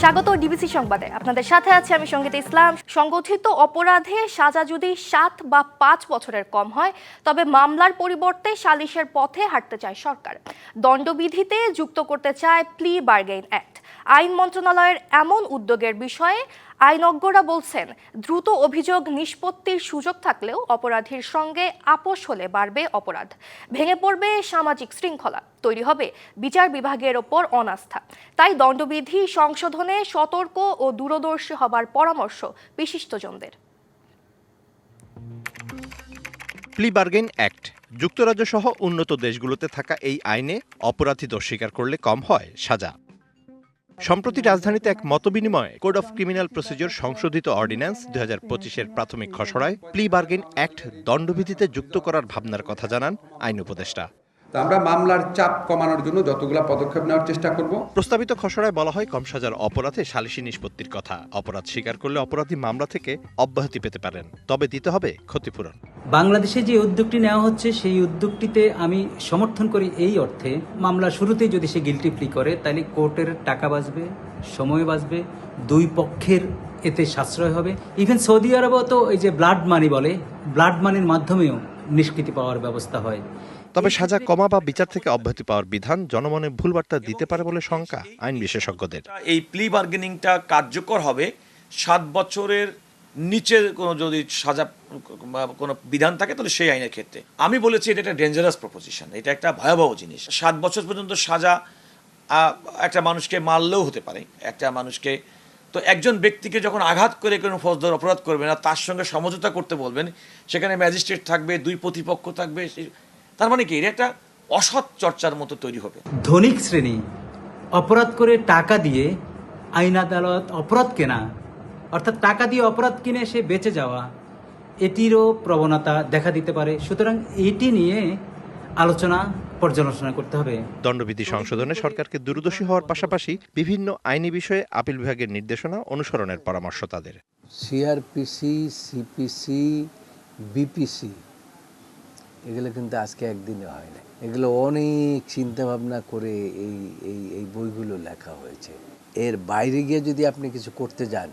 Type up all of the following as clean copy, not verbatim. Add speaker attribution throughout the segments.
Speaker 1: স্বাগত ডিবিসি সংবাদে। আপনাদের সাথে আছি আমি সঙ্গীতা ইসলাম। সংগঠিত অপরাধে সাজা যদি 7 বা 5 বছরের কম হয় তবে মামলার পরিবর্তে সালিশের পথে হাঁটতে চায় সরকার। দণ্ডবিধিতে যুক্ত করতে চায় প্লি বার্গেইন অ্যাক্ট। আইন মন্ত্রণালয়ের এমন উদ্যোগের বিষয়ে আইনজ্ঞরা বলছেন, দ্রুত অভিযোগ নিষ্পত্তির সুযোগ থাকলেও অপরাধীর সঙ্গে আপোষ হলে বাড়বে অপরাধ, ভেঙে পড়বে সামাজিক শৃঙ্খলা, তৈরি হবে বিচার বিভাগের ওপর অনাস্থা। তাই দণ্ডবিধি সংশোধনে সতর্ক ও দূরদর্শী হবার পরামর্শ বিশিষ্টজনদের।
Speaker 2: প্লি বার্গেইন অ্যাক্ট যুক্তরাজ্য সহ উন্নত দেশগুলোতে থাকা এই আইনে অপরাধী দোষ স্বীকার করলে কম হয় সাজা। সম্প্রতি রাজধানীতে এক মতবিনিময়ে কোড অফ ক্রিমিনাল প্রসিডিওর সংশোধিত অর্ডিন্যান্স 2025-এর প্রাথমিক খসড়ায় প্লি বার্গেইন অ্যাক্ট দণ্ডবিধিতে যুক্ত করার ভাবনার কথা জানান আইন উপদেষ্টা।
Speaker 3: আমরা মামলার চাপ কমানোর জন্য যতগুলো পদক্ষেপ নেওয়ার চেষ্টা করব।
Speaker 2: প্রস্তাবিত খসড়ায় বলা হয় কম সাজার অপরাধে সালিসি নিষ্পত্তির কথা। অপরাধ স্বীকার করলে অপরাধী মামলা থেকে অব্যাহতি পেতে পারেন, তবে দিতে হবে ক্ষতিপূরণ।
Speaker 4: বাংলাদেশে যে উদ্যোগটি নেওয়া হচ্ছে সেই উদ্যোগটিতে আমি সমর্থন করি এই অর্থে, মামলা শুরুতেই যদি সে গিলটি প্লি করে তাহলে কোর্টের টাকা বাঁচবে, সময় বাঁচবে, দুই পক্ষের এতে সাশ্রয় হবে। ইভেন সৌদি আরবেও তো এই যে ব্লাড মানি বলে, ব্লাড মানির মাধ্যমেও নিষ্কৃতি পাওয়ার ব্যবস্থা হয়।
Speaker 2: তবে সাজা কমা বা বিচার থেকে অব্যাহতি পাওয়ার বিধান জনমনে ভুল বার্তা দিতে পারে বলে শঙ্কা আইন বিশেষজ্ঞদের।
Speaker 5: এই প্লি বার্গেনিংটা কার্যকর হবে 7 বছরের নিচে কোনো যদি সাজা কোনো বিধান থাকে তাহলে সেই আইনের ক্ষেত্রে। আমি বলেছি এটা একটা ডেঞ্জারাস প্রপোজিশন, এটা একটা ভয়াবহ জিনিস। 7 বছর পর্যন্ত সাজা একটা মানুষকে মারলেও হতে পারে, একটা মানুষকে। তো একজন ব্যক্তিকে যখন আঘাত করে কোনো ফৌজদার অপরাধ করবে না, তার সঙ্গে সমঝোতা করতে বলবেন, সেখানে ম্যাজিস্ট্রেট থাকবে, দুই প্রতিপক্ষ থাকবে, তার মানে কি এটা একটা অসৎ চর্চার মতো তৈরি হবে।
Speaker 4: ধনিক শ্রেণী অপরাধ করে টাকা দিয়ে আইন আদালত অপরাধ কেনা, অর্থাৎ টাকা দিয়ে অপরাধ কিনে সে বেঁচে যাওয়া, এটিরও প্রবণতা দেখা দিতে পারে। সুতরাং এটি নিয়ে আলোচনা পর্যালোচনা করতে হবে।
Speaker 2: দণ্ডবিধি সংশোধনে সরকারকে দূরদর্শী হওয়ার পাশাপাশি বিভিন্ন আইনি বিষয়ে আপিল বিভাগের নির্দেশনা অনুসরণের পরামর্শ তাদের।
Speaker 6: সিআরপিসি, সিপিসি, বিপিসি এগুলো কিন্তু আজকে একদিনে হয় না, এগুলো অনেক চিন্তা ভাবনা করে এই বইগুলো লেখা হয়েছে। এর বাইরে গিয়ে যদি আপনি কিছু করতে যান,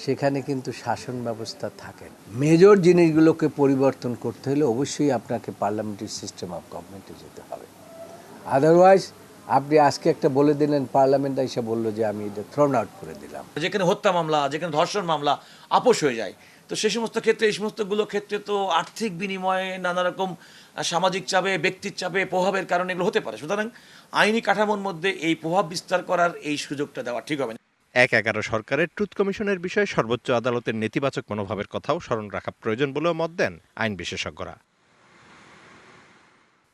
Speaker 6: সেখানে কিন্তু শাসন ব্যবস্থা থাকে। মেজর জিনিসগুলোকে পরিবর্তন করতে হলে অবশ্যই আপনাকে পার্লামেন্টারি সিস্টেম অফ গভর্নমেন্টে যেতে হবে। আদারওয়াইজ আপনি আজকে একটা বলে দিলেন, পার্লামেন্ট এসে বললো যে আমি এটা থ্রোন আউট করে দিলাম।
Speaker 5: যেখানে হত্যা মামলা, যেখানে ধর্ষণ মামলা আপোষ হয়ে যায়, তো সেই সমস্ত ক্ষেত্রে, এই সমস্তগুলো ক্ষেত্রে তো আর্থিক বিনিময়ে নানা রকম সামাজিক চাপে, ব্যক্তির চাপে, প্রভাবের কারণে এগুলো হতে পারে। সুতরাং আইনি কাঠামোর মধ্যে এই প্রভাব বিস্তার করার এই সুযোগটা দেওয়া ঠিক হবে না।
Speaker 2: 1/11 সরকারের ট্রুথ কমিশনের বিষয়ে সর্বোচ্চ আদালতের নেতিবাচক মনোভাবের কথাও স্মরণ রাখা প্রয়োজন বলেও মত দেন আইন বিশেষজ্ঞরা।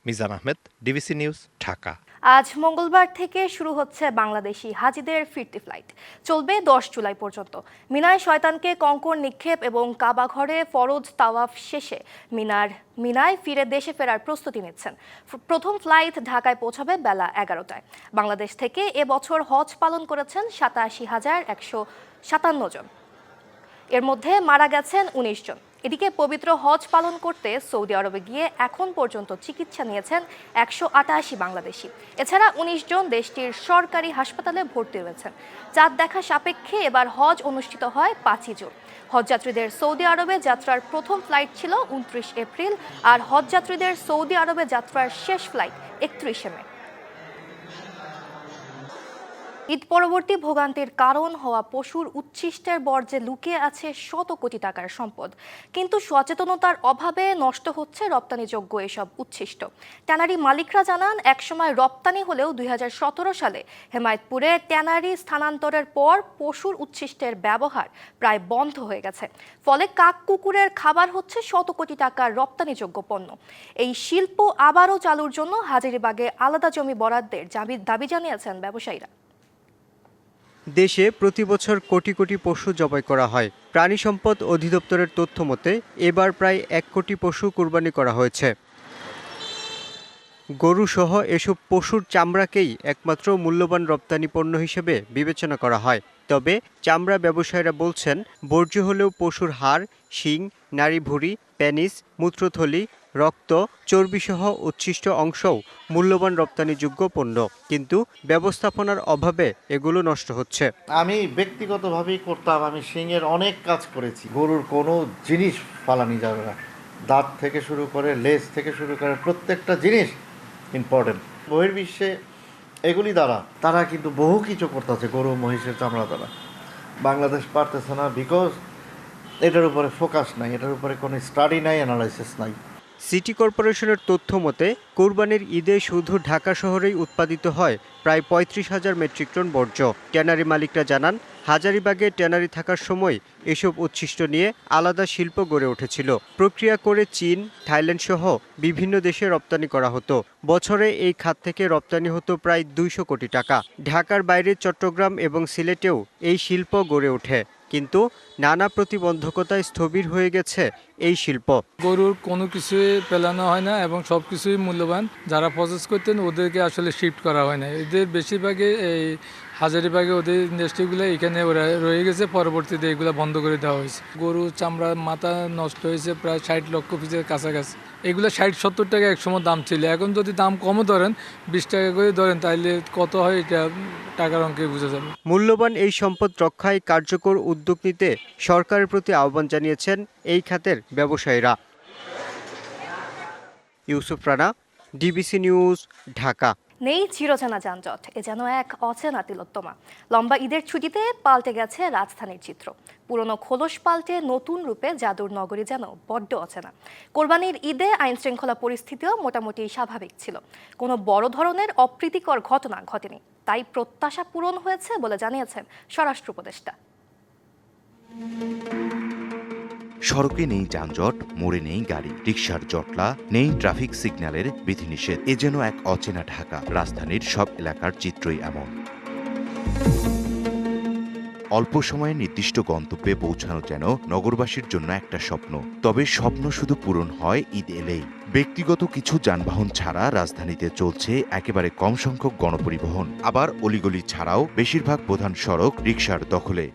Speaker 2: Mizan Ahmed, DBC news, Dhaka.
Speaker 1: আজ মঙ্গলবার থেকে শুরু হচ্ছে বাংলাদেশি হাজিদের ফিরতি ফ্লাইট। চলবে 10 জুলাই পর্যন্ত। মিনায় শয়তানকে কঙ্কর নিক্ষেপ এবং কাবা ঘরে ফরজ তাওয়াফ শেষে মিনায় ফিরে দেশে ফেরার প্রস্তুতি নিচ্ছেন। প্রথম ফ্লাইট ঢাকায় পৌঁছাবে বেলা 11টায়। বাংলাদেশ থেকে এবছর হজ পালন করেছেন 87,157 জন। এর মধ্যে মারা গেছেন 19 জন। এদিকে পবিত্র হজ পালন করতে সৌদি আরবে গিয়ে এখন পর্যন্ত চিকিৎসা নিয়েছেন 188 বাংলাদেশি। এছাড়া 19 জন দেশটির সরকারি হাসপাতালে ভর্তি রয়েছেন। চাঁদ দেখা সাপেক্ষে এবার হজ অনুষ্ঠিত হয় 5 জুন। হজযাত্রীদের সৌদি আরবে যাত্রার প্রথম ফ্লাইট ছিল 29 এপ্রিল, আর হজযাত্রীদের সৌদি আরবে যাত্রার শেষ ফ্লাইট 31 মে। ঈদ পরবর্তী ভোগান্তির কারণ হওয়া পশুর উচ্ছিষ্টের বর্জ্যে লুকিয়ে আছে শত কোটি টাকার সম্পদ, কিন্তু সচেতনতার অভাবে নষ্ট হচ্ছে রপ্তানিযোগ্য এসব উচ্ছিষ্ট। ট্যানারি মালিকরা জানান, একসময় রপ্তানি হলেও 2017 সালে হেমায়েতপুরে ট্যানারি স্থানান্তরের পর পশুর উচ্ছিষ্টের ব্যবহার প্রায় বন্ধ হয়ে গেছে। ফলে কাক কুকুরের খাবার হচ্ছে শত কোটি টাকার রপ্তানিযোগ্য পণ্য। এই শিল্প আবারও চালুর জন্য হাজারীবাগে আলাদা জমি বরাদ্দের দাবি জানিয়েছেন ব্যবসায়ীরা।
Speaker 7: দেশে প্রতি বছর কোটি কোটি পশু জবাই করা হয়। প্রাণী সম্পদ অধিদপ্তরের তথ্য মতে এবার প্রায় 1 কোটি পশু কুরবানি করা হয়েছে। গরু সহ এসব পশুর চামড়াকেই একমাত্র মূল্যবান রপ্তানি পণ্য হিসেবে বিবেচনা করা হয়। তবে চামড়া ব্যবসায়ীরা বলছেন, বর্জ্য হলেও পশুর হাড়, শিং, নারী ভুঁড়ি, পেনিস, মূত্রথলি, রক্ত, চর্বিসহ উচ্ছিষ্ট অংশও মূল্যবান রপ্তানিযোগ্য পণ্য, কিন্তু ব্যবস্থাপনার অভাবে এগুলো নষ্ট হচ্ছে।
Speaker 8: আমি ব্যক্তিগতভাবেই করতাম, আমি শিংয়ের অনেক কাজ করেছি। গরুর কোনো জিনিস ফালানি যাবে না, দাঁত থেকে শুরু করে লেজ থেকে শুরু করে প্রত্যেকটা জিনিস ইম্পর্টেন্ট। বহির্বিশ্বে এগুলি দ্বারা তারা কিন্তু বহু কিছু করতেছে গরু মহিষের চামড়া দ্বারা। বাংলাদেশ পারতেছে না, বিকজ এটার উপরে ফোকাস নাই, এটার উপরে কোনো স্টাডি নাই, অ্যানালাইসিস নাই।
Speaker 7: সিটি কর্পোরেশনের তথ্য মতে কোরবানির ঈদে শুধু ঢাকা শহরেই উৎপাদিত হয় প্রায় ৩৫,০০০ মেট্রিক টন বর্জ্য। ট্যানারি মালিকরা জানান, হাজারীবাগে ট্যানারি থাকার সময় এসব উচ্ছিষ্ট নিয়ে আলাদা শিল্প গড়ে উঠেছিল। প্রক্রিয়া করে চীন, থাইল্যান্ড সহ বিভিন্ন দেশে রপ্তানি করা হতো। বছরে এই খাত থেকে রপ্তানি হতো প্রায় ২০০ কোটি টাকা। ঢাকার বাইরে চট্টগ্রাম এবং সিলেটেও এই শিল্প গড়ে ওঠে, কিন্তু নানা প্রতিবন্ধকতায় স্থবির হয়ে গেছে এই শিল্প।
Speaker 9: গরুর কোনো কিছুই পেলানো হয় না এবং সব কিছুই মূল্যবান। যারা প্রসেস করতেন ওদেরকে আসলে শিফট করা হয় না। এদের বেশিরভাগই এই হাজারীবাগে ওদের ইন্ডাস্ট্রিগুলো এখানে ওরা রয়ে গেছে, পরবর্তীতে এগুলো বন্ধ করে দেওয়া হয়েছে। গরুর চামড়া মাথা নষ্ট হয়েছে প্রায় ৬০ লক্ষ পিসের কাছাকাছি। এগুলো ৬০-৭০ টাকা একসময় দাম ছিল, এখন যদি দাম কমও ধরেন ২০ টাকা করে ধরেন, তাহলে কত হয় এটা টাকার অঙ্কে বোঝা যাবে।
Speaker 7: মূল্যবান এই সম্পদ রক্ষায় কার্যকর উদ্যোগ নিতে সরকারের প্রতি আহ্বান জানিয়েছেন এই খাতের ব্যবসায়ীরা। Yusuf Rana, DBC news, Dhaka.
Speaker 1: নেই চিরচেনা যানজট, এ যেন এক অচেনা তিলোত্তমা। লম্বা ঈদের ছুটিতে পাল্টে গেছে রাজধানীর চিত্র। পুরনো খোলস পাল্টে নতুন রূপে জাদুর নগরী যেন বড্ড অচেনা। কোরবানির ঈদে আইন শৃঙ্খলা পরিস্থিতিও মোটামুটি স্বাভাবিক ছিল, কোনো বড় ধরনের অপ্রীতিকর ঘটনা ঘটেনি। তাই প্রত্যাশা পূরণ হয়েছে বলে জানিয়েছেন স্বরাষ্ট্র উপদেষ্টা।
Speaker 10: সড়কে নেই যানজট, মোড়ে নেই গাড়ি, রিকশার জটলা, নেই ট্রাফিক সিগন্যালের বিধিনিষেধ। এ যেন এক অচেনা ঢাকা। রাজধানীর সব এলাকার চিত্রই এমন। অল্প সময়ে নির্দিষ্ট গন্তব্যে পৌঁছানো যেন নগরবাসীর জন্য একটা স্বপ্ন। তবে স্বপ্ন শুধু পূরণ হয় ঈদ এলেই। ব্যক্তিগত কিছু যানবাহন ছাড়া রাজধানীতে চলছে একেবারে কম সংখ্যক গণপরিবহন। আবার অলিগলি ছাড়াও বেশিরভাগ প্রধান সড়ক রিকশার দখলে।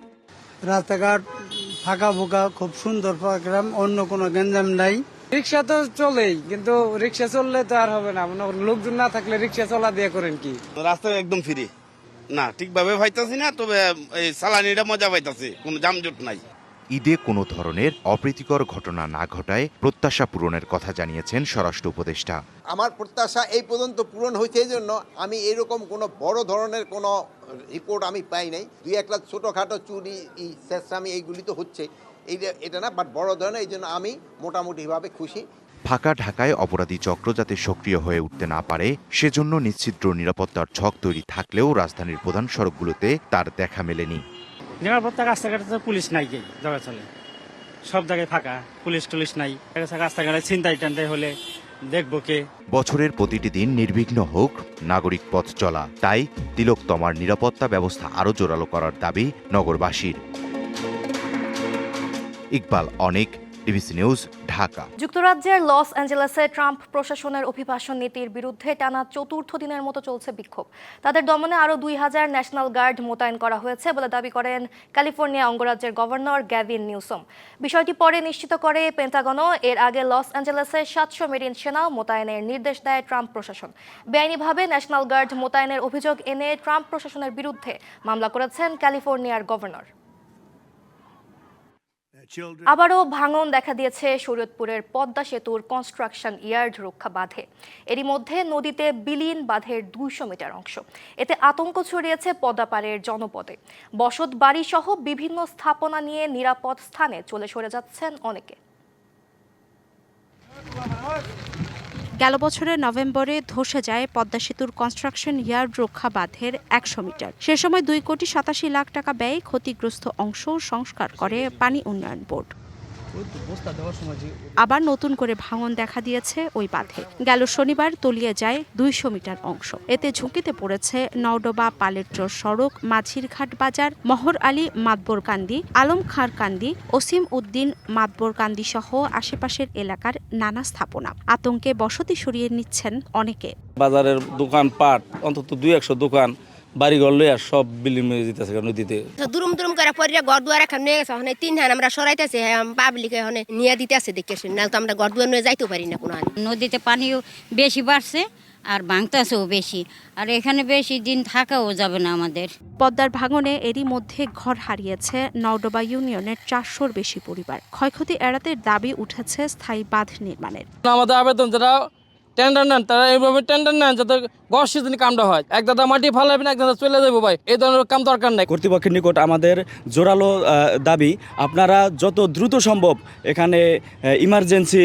Speaker 11: রাস্তাঘাট ফাঁকা ফোকা, খুব সুন্দর প্রোগ্রাম, অন্য কোনো গ্যাঞ্জাম নাই। রিক্সা তো চলেই, কিন্তু রিক্সা চললে তো আর হবে না, লোকজন না থাকলে রিক্সা চলা দিয়ে করেন কি?
Speaker 12: রাস্তা একদম ফ্রি না, ঠিকভাবে পাইতাছি না, তবে এই চালানিটা মজা পাইতাছি, কোনো যানজট নাই।
Speaker 10: ঈদে কোনো ধরনের অপ্রীতিকর ঘটনা না ঘটায় প্রত্যাশা পূরণের কথা জানিয়েছেন স্বরাষ্ট্র উপদেষ্টা।
Speaker 13: আমার প্রত্যাশা এই পর্যন্ত পূরণ হয়েছে, এই জন্য আমি এরকম কোনো বড় ধরনের কোনো রিপোর্ট আমি পাই নাই। দুই একটা ছোটোখাটো চুরি, চেষ্টামি এইগুলি তো হচ্ছে, এটা না, বাট বড় ধরনের, এই জন্য আমি মোটামুটিভাবে খুশি।
Speaker 10: ফাঁকা ঢাকায় অপরাধী চক্র যাতে সক্রিয় হয়ে উঠতে না পারে সেজন্য নিশ্চিদ্র নিরাপত্তার ছক তৈরি থাকলেও রাজধানীর প্রধান সড়কগুলোতে তার দেখা মেলেনি।
Speaker 11: নিরাপত্তা রাস্তাঘাটে তো পুলিশ নাই, কে জায়গা চলে, সব জায়গায় ফাঁকা, পুলিশ টুলিশ নাই। রাস্তাঘাটে ছিনতাই টানতাই হলে দেখবো কে? বছরের
Speaker 10: প্রতিটি দিন নির্বিঘ্ন হোক নাগরিক পথ চলা, তাই তিলোত্তমার নিরাপত্তা ব্যবস্থা আরও জোরালো করার দাবি নগরবাসীর। ইকবাল অনিক, ডিবিসি নিউজ, ঢাকা।
Speaker 1: যুক্তরাজ্যের লস অ্যাঞ্জেলেসে ট্রাম্প প্রশাসনের অভিবাসন নীতির বিরুদ্ধে টানা চতুর্থ দিনের মতো চলছে বিক্ষোভ। তাদের দমনে আরও ২,০০০ ন্যাশনাল গার্ড মোতায়েন করা হয়েছে বলে দাবি করেন ক্যালিফোর্নিয়া অঙ্গরাজ্যের গভর্নর গ্যাভিন নিউসম। বিষয়টি পরে নিশ্চিত করে পেন্টাগনও। এর আগে লস অ্যাঞ্জেলেসে ৭০০ মেরিন সেনা মোতায়েনের নির্দেশ দেয় ট্রাম্প প্রশাসন। বেআইনিভাবে ন্যাশনাল গার্ড মোতায়েনের অভিযোগ এনে ট্রাম্প প্রশাসনের বিরুদ্ধে মামলা করেছেন ক্যালিফোর্নিয়ার গভর্নর। আবারও ভাঙন দেখা দিয়েছে শরীয়তপুরের পদ্মা সেতুর কনস্ট্রাকশন ইয়ার্ড রক্ষা বাঁধে। এরই মধ্যে নদীতে বিলীন বাঁধের ২০০ মিটার অংশ। এতে আতঙ্ক ছড়িয়েছে পদ্মাপাড়ের জনপদে। বসত বাড়ি সহ বিভিন্ন স্থাপনা নিয়ে নিরাপদ স্থানে চলে সরে যাচ্ছেন অনেকে।
Speaker 14: গেল বছরের নভেম্বরে ধসে যায় পদ্মা সেতুর কনস্ট্রাকশন ইয়ার্ড রক্ষা বাঁধের ১০০ মিটার। সে সময় ২,৮৭,০০,০০০ টাকা ব্যয়ে ক্ষতিগ্রস্ত অংশ সংস্কার করে পানি উন্নয়ন বোর্ড। আবার নতুন করে ভাঙন দেখা দিয়েছে ওই বাঁধে। গেল শনিবার তলিয়ে যায় ২০০ মিটার অংশ। এতে ঝুঁকিতে পড়েছে নওডোবা পালেরচর সড়ক, মাঝিরঘাট বাজার, মহর আলী মাতবরকান্দি, আলম খাঁর কান্দি, ওসিম উদ্দিন মাতবরকান্দি সহ আশেপাশের এলাকার নানা স্থাপনা। আতঙ্কে বসতি সরিয়ে নিচ্ছেন অনেকে।
Speaker 12: বাজারের দোকানপাট অন্তত ২-১০০ দোকান
Speaker 15: বাড়িঘর লইয়া সব বিল্ডিং মেরে দিতেছে নদীতে।
Speaker 16: দুরুম দুরুম করে পরিয়া ঘর দুয়ার এখন নিয়ে গেছে, ওখানে 3 হান আমরা সরাইতেছে, পাবলিক ওখানে নিয়ে দিতেছে দেখেছি, নাহলে তো আমরা ঘর দুয়ার নিয়ে যাইতে পারি না কোনো।
Speaker 17: নদীতে পানিও বেশি বাড়ছে আর ভাঙতেছেও বেশি, আর এখানে বেশি দিন থাকাও যাবে না আমাদের।
Speaker 14: পদ্মার ভাঙনে এরই মধ্যে ঘর হারিয়েছে নওডোবা ইউনিয়নের 400-র বেশি পরিবার। ক্ষয়ক্ষতি এড়াতে দাবি উঠেছে স্থায়ী বাঁধ নির্মাণের।
Speaker 9: আমাদের আবেদন, যারা টেন্ডার নেন তারা এইভাবে টেন্ডার নেন যাতে গড় সিজনে কামটা হয়। এক দাদা মাটি ফালাবেন, এক দাদা চলে যাবো ভাই, এই ধরনের কাম দরকার নাই।
Speaker 18: কর্তৃপক্ষের নিকট আমাদের জোরালো দাবি, আপনারা যত দ্রুত সম্ভব এখানে ইমার্জেন্সি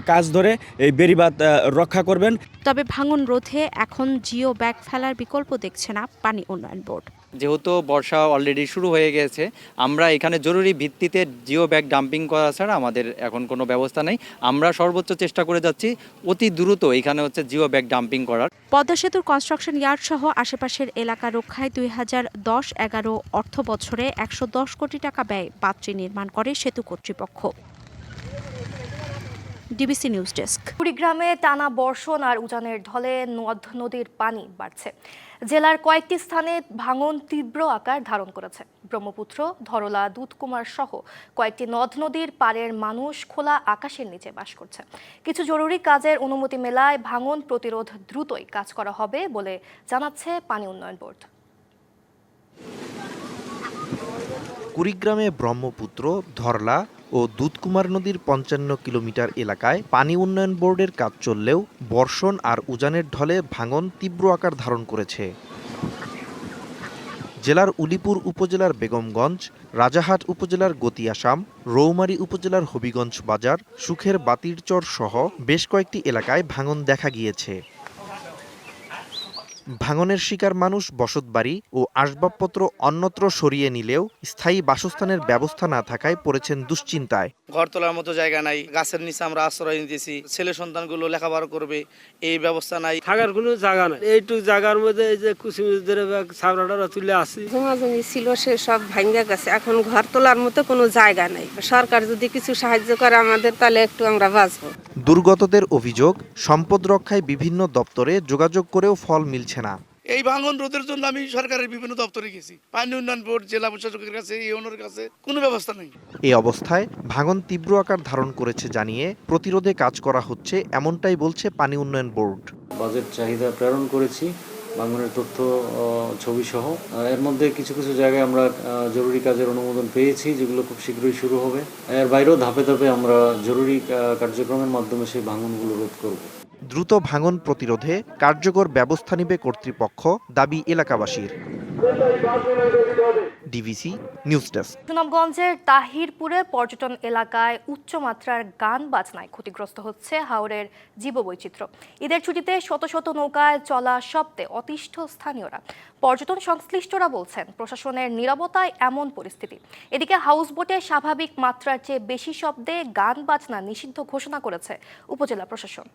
Speaker 18: কাজ ধরে এই বেড়িবাঁধ রক্ষা করবেন।
Speaker 14: তবে ভাঙন রোধে এখন জিও ব্যাগ ফেলার বিকল্প দেখছে না পানি উন্নয়ন বোর্ড।
Speaker 19: যেহেতু বর্ষা অলরেডি শুরু হয়ে গেছে, আমরা এখানে জরুরি ভিত্তিতে জিও ব্যাগ ডাম্পিং করা ছাড়া আমাদের এখন কোনো ব্যবস্থা নেই। আমরা সর্বোচ্চ চেষ্টা করে যাচ্ছি অতি দ্রুত এখানে জিও ব্যাগ ডাম্পিং করার।
Speaker 14: পদ্মা সেতুর কনস্ট্রাকশন ইয়ার্ড সহ আশেপাশের এলাকা রক্ষায় 2010-11 অর্থ বছরে 110 কোটি টাকা ব্যয় বাঁধটি নির্মাণ করে সেতু কর্তৃপক্ষ। DBC news desk.
Speaker 1: কুড়িগ্রামে টানা বর্ষণ আর উজানের ঢলে নদ নদীর পানি বাড়ছে। জেলার কয়েকটি স্থানে ভাঙন তীব্র আকার ধারণ করেছে। ব্রহ্মপুত্র, ধরলা, দুধকুমার সহ কয়েকটি নদ নদীর পাড়ের মানুষ খোলা আকাশের নিচে বাস করছে। কিছু জরুরি কাজের অনুমতি মেলায় ভাঙন প্রতিরোধ দ্রুতই কাজ করা হবে বলে জানাচ্ছে পানি উন্নয়ন বোর্ড।
Speaker 2: কুড়িগ্রামে ব্রহ্মপুত্র, ধরলা ও দুধকুমার নদীর 55 কিলোমিটার এলাকায় পানি উন্নয়ন বোর্ডের কাজ চললেও বর্ষণ আর উজানের ঢলে ভাঙন তীব্র আকার ধারণ করেছে। জেলার উলিপুর উপজেলার বেগমগঞ্জ, রাজাহাট উপজেলার গতিয়াসাম, রৌমারী উপজেলার হবিগঞ্জ বাজার, সুখের বাতিরচর সহ বেশ কয়েকটি এলাকায় ভাঙন দেখা গিয়েছে। ভাঙনের শিকার মানুষ বসতবাড়ি ও আসবাবপত্র অন্যত্র সরিয়ে নিলেও স্থায়ী বাসস্থানের ব্যবস্থা না থাকায় পড়েছেন দুশ্চিন্তায়।
Speaker 12: ঘর তোলার মতো জায়গা নাই, গাছের নিচে আমরা আশ্রয় নিতেছি, ছেলে সন্তানগুলো লেখাপড়া করবে এই ব্যবস্থা নাই,
Speaker 11: থাকার কোনো জায়গা নাই। এইটুক জায়গার মধ্যে এই যে কুচিমিদের ছাবড়াটা তুলে আসি,
Speaker 16: জমি ছিল সে সব ভাঙ্গা গেছে, এখন ঘর তোলার মতো কোনো জায়গা নাই। সরকার যদি কিছু সাহায্য করে আমাদের, তাহলে একটু আমরা বাঁচবো।
Speaker 2: দুর্গতদের অভিযোগ, সম্পদ রক্ষায় বিভিন্ন দপ্তরে যোগাযোগ করেও ফল মিলছে না।
Speaker 12: এই ভাঙন রোধের জন্য আমি সরকারের বিভিন্ন দপ্তরে গেছি, পানি উন্নয়ন বোর্ড, জেলা প্রশাসকের কাছে, ইউনোর কাছে, কোনো ব্যবস্থা নেই।
Speaker 2: এই অবস্থায় ভাঙন তীব্র আকার ধারণ করেছে জানিয়ে প্রতিরোধে কাজ করা হচ্ছে, এমনটাই বলছে পানি উন্নয়ন বোর্ড।
Speaker 4: বাজেট চাহিদা প্রেরণ করেছি ভাঙনের তথ্য ছবি সহ। এর মধ্যে কিছু কিছু জায়গায় আমরা জরুরি কাজের অনুমোদন পেয়েছি, যেগুলো খুব শীঘ্রই শুরু হবে। এর বাইরেও ধাপে ধাপে আমরা জরুরি কার্যক্রমের মাধ্যমে সেই ভাঙনগুলো রোধ করব।
Speaker 2: দ্রুত ভাঙন প্রতিরোধে কার্যকর ব্যবস্থা নেবে কর্তৃপক্ষ, দাবি এলাকাবাসীর। DBC news desk.
Speaker 1: সুনামগঞ্জের তাহিরপুরে পর্যটন এলাকায় উচ্চমাত্রার গান বাজনায় ক্ষতিগ্রস্ত হচ্ছে হাওরের জীববৈচিত্র্য। ঈদের ছুটিতে শত শত নৌকায় চলা শব্দে অতিষ্ঠ স্থানীয়রা। পর্যটন সংশ্লিষ্টরা বলছেন প্রশাসনের নীরবতায় এমন পরিস্থিতি। এদিকে হাউসবোটে স্বাভাবিক মাত্রার চেয়ে বেশি শব্দে গান বাজনা নিষিদ্ধ ঘোষণা করেছে উপজেলা প্রশাসন।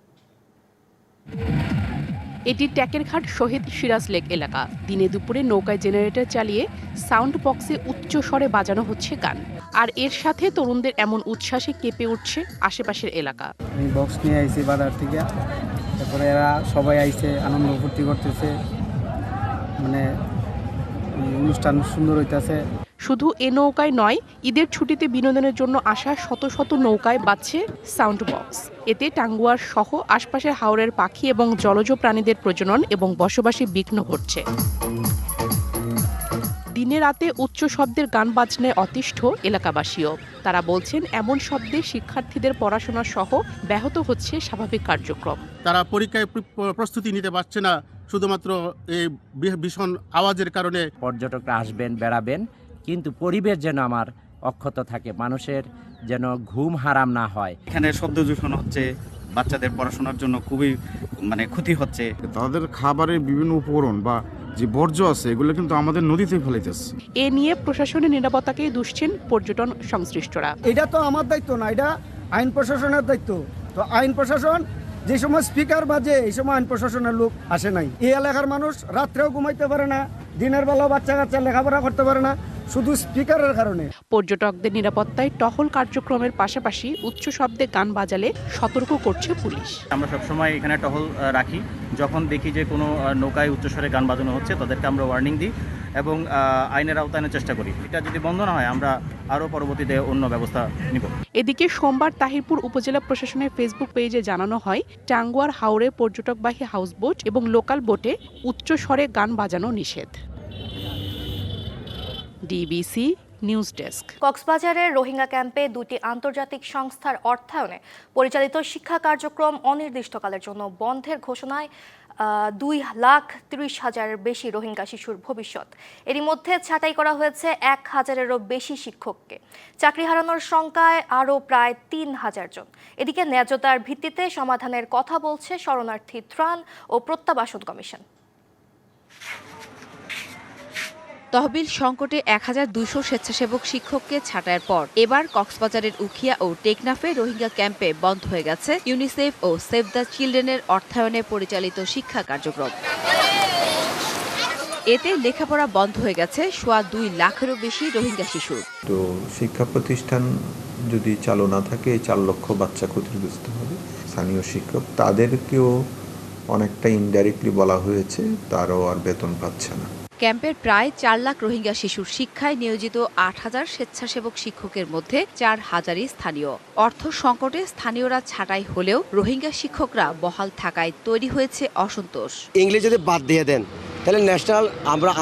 Speaker 20: এটি ট্যাকেরঘাট শহীদ সিরাজ লেক এলাকা। দিনে দুপুরে নৌকায় জেনারেটর চালিয়ে সাউন্ড বক্সে উচ্চ স্বরে বাজানো হচ্ছে গান, আর এর সাথে তরুণদের এমন উচ্ছ্বাসে কেঁপে উঠছে আশেপাশের এলাকা।
Speaker 11: আমি বক্স নিয়ে আইছি বাজার থেকে, তারপরে এরা সবাই আইছে, আনন্দ ফুর্তি করতেছে, মানে অনুষ্ঠান সুন্দর হইতেছে।
Speaker 20: শুধু এ নৌকায় নয়, ঈদের ছুটিতে বিনোদনের জন্য আসা শত শত নৌকায় বাজছে সাউন্ড বক্স। এতে টাঙ্গুয়ার সহ আশপাশের হাওরের পাখি এবং জলজ প্রাণীদের প্রজনন এবং বসবাসে বিঘ্ন ঘটছে। দিনে রাতে উচ্চ শব্দের গান বাজনায় অতিষ্ঠ এলাকাবাসীও। তারা বলছেন এমন শব্দে শিক্ষার্থীদের পড়াশোনা সহ ব্যাহত হচ্ছে স্বাভাবিক কার্যক্রম।
Speaker 21: তারা পরীক্ষায় প্রস্তুতি নিতে পারছে না শুধুমাত্র এই ভীষণ আওয়াজের কারণে।
Speaker 22: পর্যটকরা আসবেন, বেড়াবেন, কিন্তু পরিবেশ যেন আমার অক্ষত থাকে, মানুষের যেন ঘুম হারাম না হয়।
Speaker 23: এখানে শব্দ দূষণ হচ্ছে, বাচ্চাদের পড়াশোনার জন্য খুবই ক্ষতি হচ্ছে।
Speaker 24: তাদের খাবারের বিভিন্ন উপকরণ বা যে বর্জ্য আছে এগুলো কিন্তু আমাদের নদীতে ফেলাইতেছে।
Speaker 20: এ নিয়ে প্রশাসনের নিরাপত্তাকেই দুষছেন পর্যটন সংশ্লিষ্টরা।
Speaker 11: এটা তো আমার দায়িত্ব না, এটা আইন প্রশাসনের দায়িত্ব। তো আইন প্রশাসন যে সময় স্পিকার বাজে, এই সময় আইন প্রশাসনের লোক আসে নাই। এই এলাকার মানুষ রাত্রেও ঘুমাইতে পারে না, দিনের বেলাও বাচ্চা কাচ্চা লেখাপড়া করতে পারে না।
Speaker 3: শুধু স্পিকারের কারণে।
Speaker 20: পর্যটকদের নিরাপত্তায় টহল কার্যক্রমের পাশাপাশি উচ্চ শব্দে গান বাজালে সতর্ক করছে পুলিশ।
Speaker 23: আমরা সবসময় এখানে টহল রাখি, যখন দেখি যে কোনো নৌকায় উচ্চস্বরে গান বাজানো হচ্ছে তাদেরকে আমরা ওয়ার্নিং দিই এবং আইনের আওতায় আনার চেষ্টা করি। এটা যদি বন্ধ না হয় আমরা আরও পরবর্তীতে অন্য ব্যবস্থা নিব।
Speaker 20: এদিকে সোমবার তাহিরপুর উপজেলা প্রশাসনের ফেসবুক পেজে জানানো হয়, টাঙ্গুয়ার হাওরে পর্যটকবাহী হাউসবোট এবং লোকাল বোটে উচ্চ স্বরে গান বাজানো নিষেধ। DBC news desk.
Speaker 1: কক্সবাজারের রোহিঙ্গা ক্যাম্পে দুটি আন্তর্জাতিক সংস্থার অর্থায়নে পরিচালিত শিক্ষা কার্যক্রম অনির্দিষ্টকালের জন্য বন্ধের ঘোষণায় 2,30,000-এর বেশি রোহিঙ্গা শিশুর ভবিষ্যৎ। এরই মধ্যে ছাঁটাই করা হয়েছে 1,000-এরও বেশি শিক্ষককে। চাকরি হারানোর সংখ্যায় আরও প্রায় 3,000 জন। এদিকে ন্যায্যতার ভিত্তিতে সমাধানের কথা বলছে শরণার্থী ত্রাণ ও প্রত্যাবাসন কমিশন।
Speaker 5: তহবিল সংকটে 1,200 স্বেচ্ছাসেবক শিক্ষককে ছাঁটাইয়ের পর এবার কক্সবাজারের উখিয়া ও টেকনাফে রোহিঙ্গা ক্যাম্পে বন্ধ হয়ে গেছে ইউনিসেফ ও সেভ দ্য চিলড্রেনের অর্থায়নে পরিচালিত শিক্ষা কার্যক্রম। এতে লেখাপড়া বন্ধ হয়ে গেছে 2.25 লাখেরও বেশি রোহিঙ্গা শিশুর।
Speaker 6: তো শিক্ষা প্রতিষ্ঠান যদি চালু না থাকে 4 লক্ষ বাচ্চা ক্ষতিগ্রস্ত হবে। স্থানীয় শিক্ষক তাদেরকেও অনেকটা ইনডাইরেক্টলি বলা হয়েছে, তারাও আর বেতন পাচ্ছে না।
Speaker 5: ক্যাম্পের প্রায় 4 লাখ রোহিঙ্গা শিশুর শিক্ষায় নিয়োজিত 8,000 স্বেচ্ছাসেবক শিক্ষকের মধ্যে 4,000ই স্থানীয়। অর্থ সংকটে স্থানীয়রা ছাঁটাই হলেও রোহিঙ্গা শিক্ষকরা বহাল থাকায় তৈরি হয়েছে অসন্তোষ।
Speaker 3: ইংলিশ যদি বাদ দিয়ে দেন তাহলে ন্যাশনাল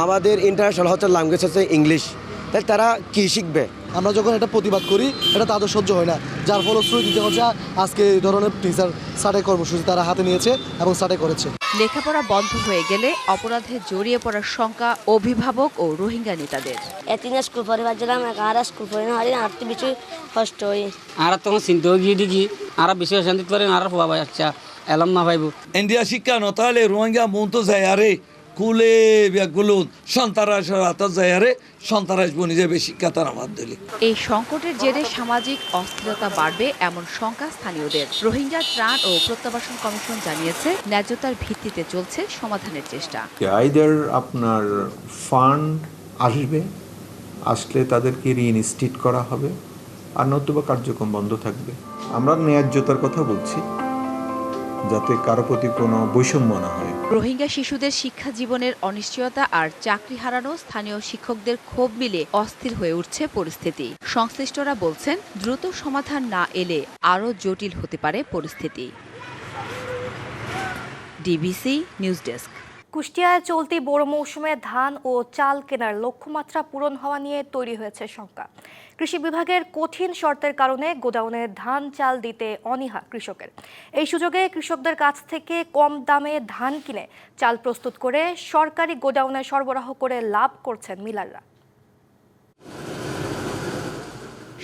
Speaker 3: আমাদের ইন্টারন্যাশনাল হচ্ছে ল্যাঙ্গুয়েজ হচ্ছে ইংলিশ, তাহলে তারা কি শিখবে? আমরা যখন এটা প্রতিবাদ করি এটা তাদের সহ্য হয় না, যার ফলশ্রুতিতে হচ্ছে আজকে এই ধরনের টিচার ছাঁটাই কর্মসূচি তারা হাতে নিয়েছে এবং ছাঁটাই করেছে।
Speaker 5: লেখাপড়া বন্ধ হয়ে গেলে অপরাধে জড়িয়ে পড়ার শঙ্কা অভিভাবক ও রোহিঙ্গা নেতাদের।
Speaker 8: এতিনা স্কুল পরিবার জেলাম আর স্কুল পরিবার হারি আর বেশি কষ্ট হয়।
Speaker 25: আর তখন চিন্তা গিয়ে দেখি আর বেশি শান্তি পারে আর বাবা আচ্ছা এলাম না ভাইব
Speaker 26: ইন্ডিয়া শিক্ষা নতাহলে রোহিঙ্গা মন তো যায় আরে কুলে ব্যাগুলো সন্তারাস হাত যায় আরে সন্তারাস বনি যাবে শিক্ষা তার আমার দিলে।
Speaker 5: এই সংকটের জেরে সামাজিক অস্থিরতা বাড়বে এমন শঙ্কা স্থানীয়দের। রোহিঙ্গা ত্রাণ ও প্রত্যাবাসন কমিশন জানিয়েছে ন্যায্যতার ভিত্তিতে চলছে সমাধানের চেষ্টা।
Speaker 6: আইদার আপনার ফান্ড আসলে তাদেরকে রিইনস্টিট করা হবে, আর নতুবা কার্যক্রম বন্ধ থাকবে। আমরা ন্যায্যতার কথা বলছি, যাতে কারো প্রতি কোনো বৈষম্য না হয়।
Speaker 5: রোহিঙ্গা শিশুদের শিক্ষা জীবনের অনিশ্চয়তা আর চাকরি হারানো স্থানীয় শিক্ষকদের ক্ষোভ মিলে অস্থির হয়ে উঠছে পরিস্থিতি। সংশ্লিষ্টরা বলছেন, দ্রুত সমাধান না এলে আরও জটিল হতে পারে পরিস্থিতি। DBC news desk.
Speaker 1: কুষ্টিয়ায় চলতি বড় মৌসুমে ধান ও চাল কেনার লক্ষ্যমাত্রা পূরণ হওয়া নিয়ে তৈরি হয়েছে শঙ্কা। কৃষি বিভাগের কঠিন শর্তের কারণে গোডাউনে ধান চাল দিতে অনীহা কৃষকের। এই সুযোগে কৃষকদের কাছ থেকে কম দামে ধান কিনে চাল প্রস্তুত করে সরকারি গোডাউনে সরবরাহ করে লাভ করছেন মিলাররা।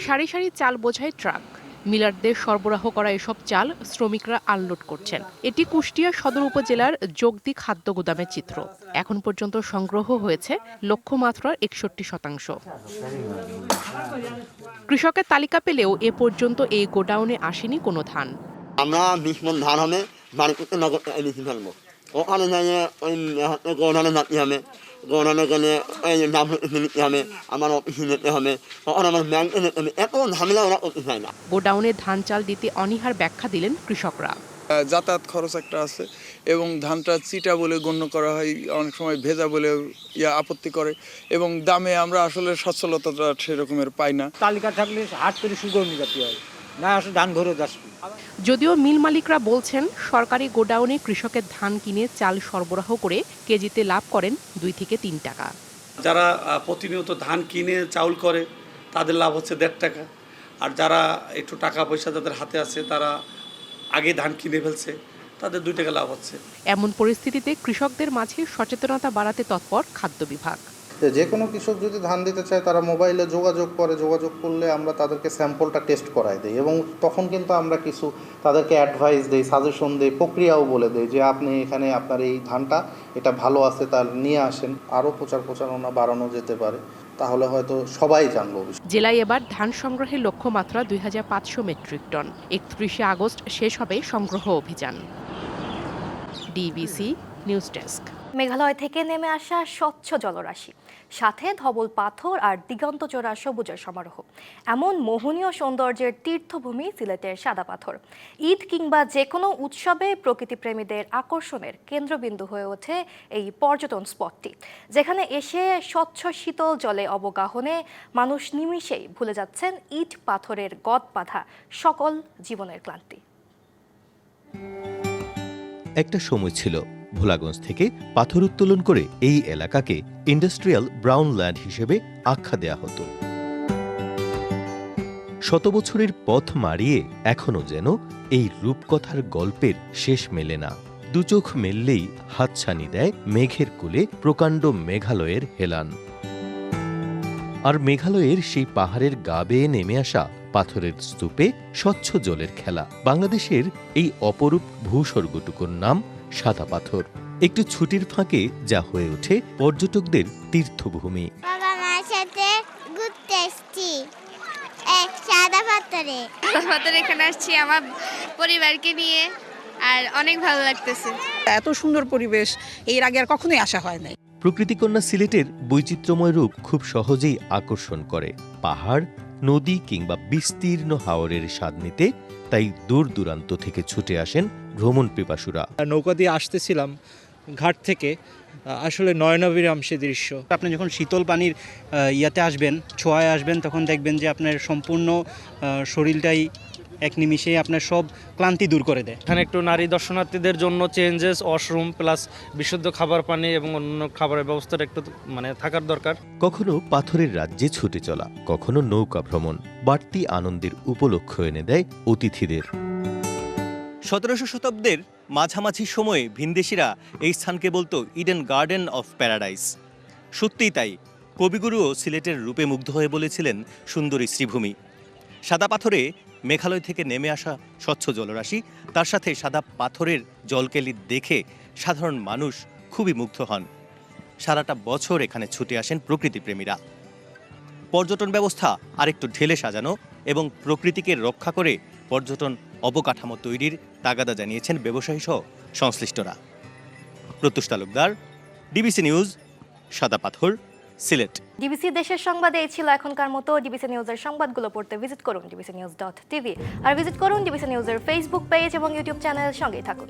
Speaker 20: সারি সারি চাল বোঝাই ট্রাক, মিলারদের সরবরাহ করা এসব চাল শ্রমিকরা আনলোড করছেন। এটি কুষ্টিয়া সদর উপজেলার জগদি খাদ্য গুদামের চিত্র। এখন পর্যন্ত সংগ্রহ হয়েছে লক্ষ্যমাত্রার 61%। কৃষকের তালিকা পেলেও এ পর্যন্ত এই গোডাউনে আসেনি কোনো ধান।
Speaker 3: আমরা 20 মণ ধান হবে মার্কেটে নগদ এনেছি ফেলবো, ওখানে নিয়ে ওই গোডাউনে নাতি হবে, গোডাউনে গেলে ওই দাম নিতে হবে, আমার অফিসে নিতে হবে, ওখানে আমার ব্যাংকে নিতে হবে, এত ঝামেলা ওরা করতে চায় না।
Speaker 20: গোডাউনে ধান চাল দিতে অনীহার ব্যাখ্যা দিলেন কৃষকরা।
Speaker 27: যাতায়াত খরচ একটা আছে এবং ধানটা চিটা বলে গণ্য করা হয়, অনেক সময় ভেজা বলে আপত্তি করে এবং দামে আমরা আসলে সচ্ছলতাটা সেরকমের পাই না।
Speaker 4: তালিকা থাকলে হাট করে সুগম নিতে হয় না, আসলে ধান ভরে যাচ্ছে।
Speaker 20: যদিও মিল মালিকরা বলছেন, সরকারি গোডাউনে কৃষকের ধান কিনে চাল সরবরাহ করে কেজিতে লাভ করেন 2 থেকে 3 টাকা।
Speaker 28: যারা প্রতিনিয়ত ধান কিনে চাউল করে তাদের লাভ হচ্ছে 1.5 টাকা, আর যারা একটু টাকা পয়সা যাদের হাতে আছে তারা আগে ধান কিনে ফেলছে তাদের 2 টাকা লাভ হচ্ছে।
Speaker 20: এমন পরিস্থিতিতে কৃষকদের মাঝে সচেতনতা বাড়াতে তৎপর খাদ্য বিভাগ।
Speaker 29: যে কোনো কৃষক যদি ধান দিতে চায় তারা মোবাইলে যোগাযোগ করলে আমরা তাদেরকে স্যাম্পলটা টেস্ট করাই দিই এবং তখন কিন্তু আমরা কিছু তাদেরকে অ্যাডভাইস দিই, সাজেশন দিই, প্রক্রিয়াও বলে দিই যে আপনি এখানে আপনার এই ধানটা এটা ভালো আছে তার নিয়ে আসেন। আরও প্রচারণা বাড়ানো যেতে পারে, তাহলে হয়তো সবাই জানবো।
Speaker 20: জেলায় এবার ধান সংগ্রহের লক্ষ্যমাত্রা 2500 মেট্রিক টন। 31শে আগস্ট শেষ হবে সংগ্রহ অভিযান। DBC news desk.
Speaker 1: মেঘালয় থেকে নেমে আসা স্বচ্ছ জলরাশি, সাথে ধবল পাথর আর দিগন্তচোরা সবুজের সমারোহ। এমন মোহনীয় সৌন্দর্যের তীর্থভূমি সিলেটের সাদা পাথর। ঈদ কিংবা যে কোনো উৎসবে প্রকৃতিপ্রেমীদের আকর্ষণের কেন্দ্রবিন্দু হয়ে ওঠে এই পর্যটন স্পটটি, যেখানে এসে স্বচ্ছ শীতল জলে অবগাহনে মানুষ নিমিষেই ভুলে যাচ্ছেন ইট পাথরের গদ বাঁধা সকল জীবনের ক্লান্তি।
Speaker 2: একটা সময় ছিল ভোলাগঞ্জ থেকে পাথর উত্তোলন করে এই এলাকাকে ইন্ডাস্ট্রিয়াল ব্রাউন ল্যান্ড হিসেবে আখ্যা দেয়া হতো। শত বছরের পথ মারিয়ে এখনো যেন এই রূপকথার গল্পের শেষ মেলে না। দুচোখ মেললেই হাতছানি দেয় মেঘের কোলে প্রকাণ্ড মেঘালয়ের হেলান। আর মেঘালয়ের সেই পাহাড়ের গা বেয়ে নেমে আসা পাথরের স্তূপে স্বচ্ছ জলের খেলা। বাংলাদেশের এই অপরূপ ভূস্বর্গটুকুর নাম সাদা পাথর। একটু ছুটির ফাঁকে যা হয়ে ওঠে পর্যটকদের তীর্থভূমি।
Speaker 7: বাবা মার সাথে ঘুরতে এসেছি সাদা পাথরে। পাথরে এখানে আসছি আমার পরিবারকে নিয়ে, আর অনেক ভালো লাগতেছে।
Speaker 9: এত সুন্দর পরিবেশ এর আগে আর কখনোই আসা হয় নাই।
Speaker 2: প্রকৃতিকন্যা সিলেটের বৈচিত্র্যময় রূপ খুব সহজেই আকর্ষণ করে। পাহাড়, নদী কিংবা বিস্তীর্ণ হাওরের স্বাদ নিতে তাই দূর দূরান্ত থেকে ছুটে আসেন ভ্রমণ পিপাসুরা।
Speaker 10: নৌকা দিয়ে আসতেছিলাম ঘাট থেকে, আসলে নয়নাভিরাম সে দৃশ্য। আপনি যখন শীতল পানির ইয়াতে আসবেন, ছোঁয়ায় আসবেন, তখন দেখবেন যে আপনার সম্পূর্ণ শরীরটাই এক নিমিষেই আপনার সব ক্লান্তি দূর করে দেয়।
Speaker 13: এখানে একটু নারী দর্শনার্থীদের জন্য চেঞ্জেস, ওয়াশরুম প্লাস বিশুদ্ধ খাবার পানি এবং অন্য খাবারের ব্যবস্থাটা একটু থাকার দরকার।
Speaker 2: কখনো পাথরের রাজ্যে ছুটে চলা, কখনো নৌকা ভ্রমণ বাড়তি আনন্দের উপলক্ষ এনে দেয় অতিথিদের।
Speaker 14: 1700 শতাব্দীর মাঝামাঝি সময়ে ভিনদেশিরা এই স্থানকে বলতো ইডেন গার্ডেন অফ প্যারাডাইস। সত্যিই তাই, কবিগুরুও সিলেটের রূপে মুগ্ধ হয়ে বলেছিলেন সুন্দরী শ্রীভূমি। সাদা পাথরে মেঘালয় থেকে নেমে আসা স্বচ্ছ জলরাশি, তার সাথে সাদা পাথরের জলকেলি দেখে সাধারণ মানুষ খুবই মুগ্ধ হন। সারাটা বছর এখানে ছুটে আসেন প্রকৃতিপ্রেমীরা। পর্যটন ব্যবস্থা আরেকটু ঢেলে সাজানো এবং প্রকৃতিকে রক্ষা করে পর্যটন অবকাঠামো তৈরির তাগাদা জানিয়েছেন ব্যবসায়ী সহ সংশ্লিষ্টরা। প্রত্যুষ তালুকদার, ডিবিসি নিউজ, সাদা পাথর, সিলেট।
Speaker 1: ডিবিসি দেশের সংবাদে এই ছিল এখনকার মতো। ডিবিসি নিউজের সংবাদগুলো পড়তে ভিজিট করুন dbcnews.tv আর ভিজিট করুন ডিবিসি নিউজের ফেসবুক পেজ এবং ইউটিউব চ্যানেল। সঙ্গেই থাকুন।